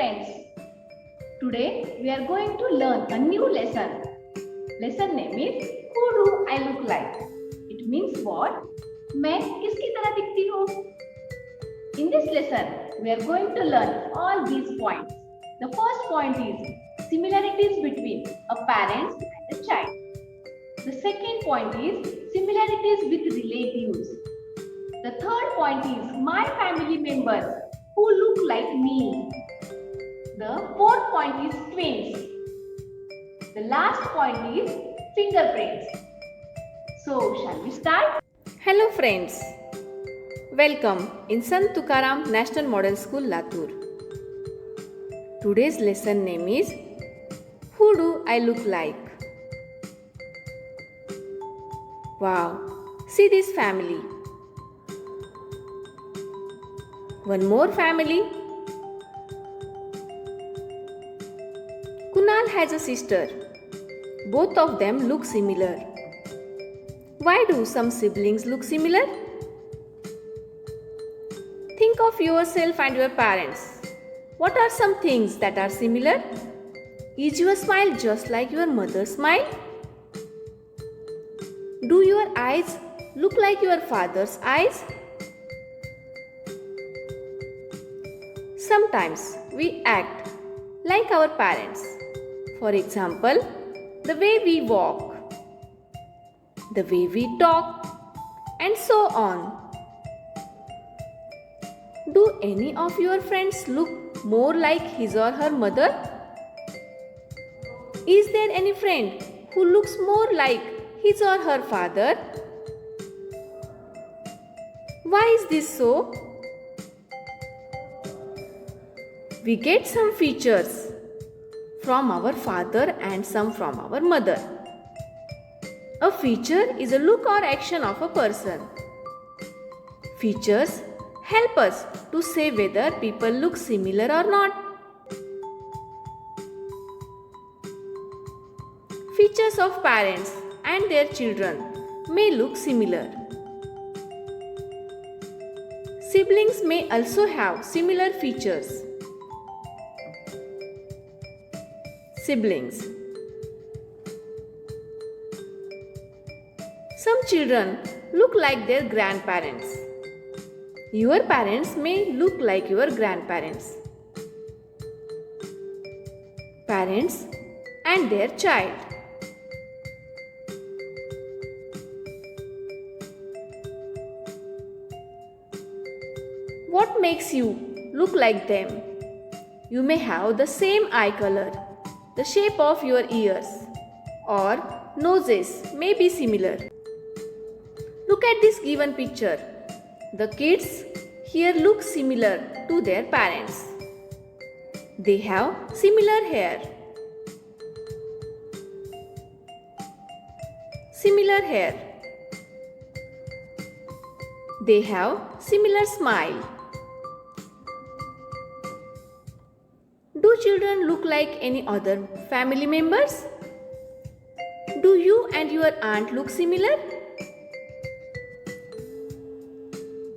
friends. Today we are going to learn a new lesson. Lesson name is Who do I look like? It means what? मैं किसकी तरह दिखती हूँ? In this lesson we are going to learn all these points. The first point is similarities between a parent and a child. The second point is similarities with relatives. The third point is my family members who look like me. The fourth point is twins. The last point is fingerprints. So, shall we start? Hello friends, welcome in Sant Tukaram National Model School Latur. Today's lesson name is Who do I look like? Wow, see this family. One more family. Kunal has a sister. Both of them look similar. Why do some siblings look similar? Think of yourself and your parents. What are some things that are similar? Is your smile just like your mother's smile? Do your eyes look like your father's eyes? Sometimes we act like our parents. For example, the way we walk, the way we talk, and so on. Do any of your friends look more like his or her mother? Is there any friend who looks more like his or her father? Why is this so? We get some features from our father and some from our mother. A feature is a look or action of a person. Features help us to say whether people look similar or not. Features of parents and their children may look similar. Siblings may also have similar features. Siblings. Some children look like their grandparents. Your parents may look like your grandparents. Parents and their child. What makes you look like them? You may have the same eye color, the shape of your ears, or noses may be similar. Look at this given picture. The kids here look similar to their parents. They have similar hair. Similar hair. They have similar smile. Do children look like any other family members? Do you and your aunt look similar?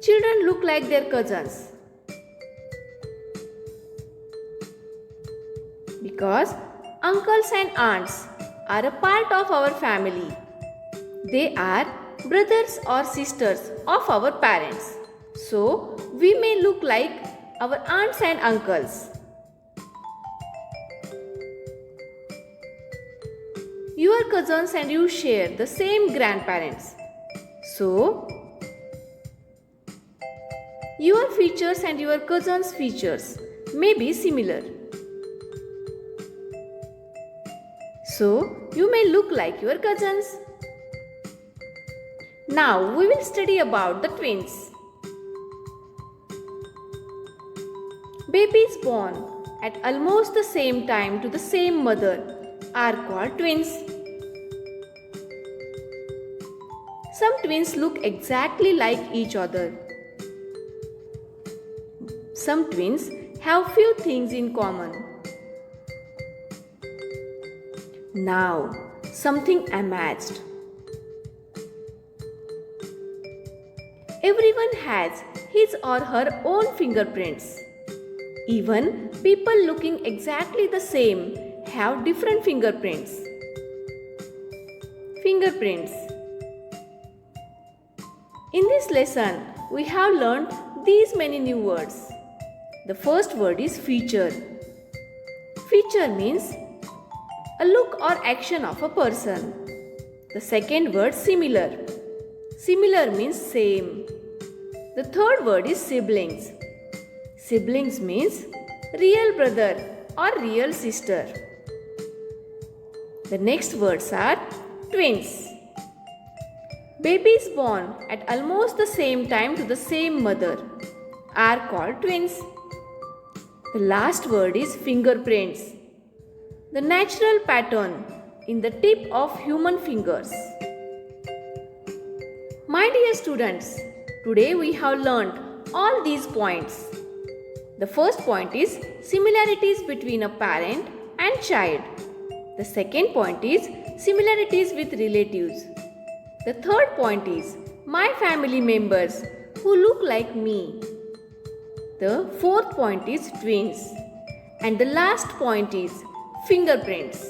Children look like their cousins. Because uncles and aunts are a part of our family. They are brothers or sisters of our parents. So, we may look like our aunts and uncles. Your cousins and you share the same grandparents. So, your features and your cousin's features may be similar. So, you may look like your cousins. Now, we will study about the twins. Babies born at almost the same time to the same mother are called twins. Some twins look exactly like each other. Some twins have few things in common. Now, something amazed. Everyone has his or her own fingerprints. Even people looking exactly the same have different fingerprints. Fingerprints. In this lesson, we have learned these many new words. The first word is feature. Feature means a look or action of a person. The second word similar. Similar means same. The third word is siblings. Siblings means real brother or real sister. The next words are twins. Babies born at almost the same time to the same mother are called twins. The last word is fingerprints. The natural pattern in the tip of human fingers. My dear students, today we have learned all these points. The first point is similarities between a parent and child. The second point is similarities with relatives. The third point is my family members who look like me. The fourth point is twins. And the last point is fingerprints.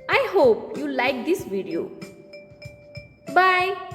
I hope you like this video. Bye.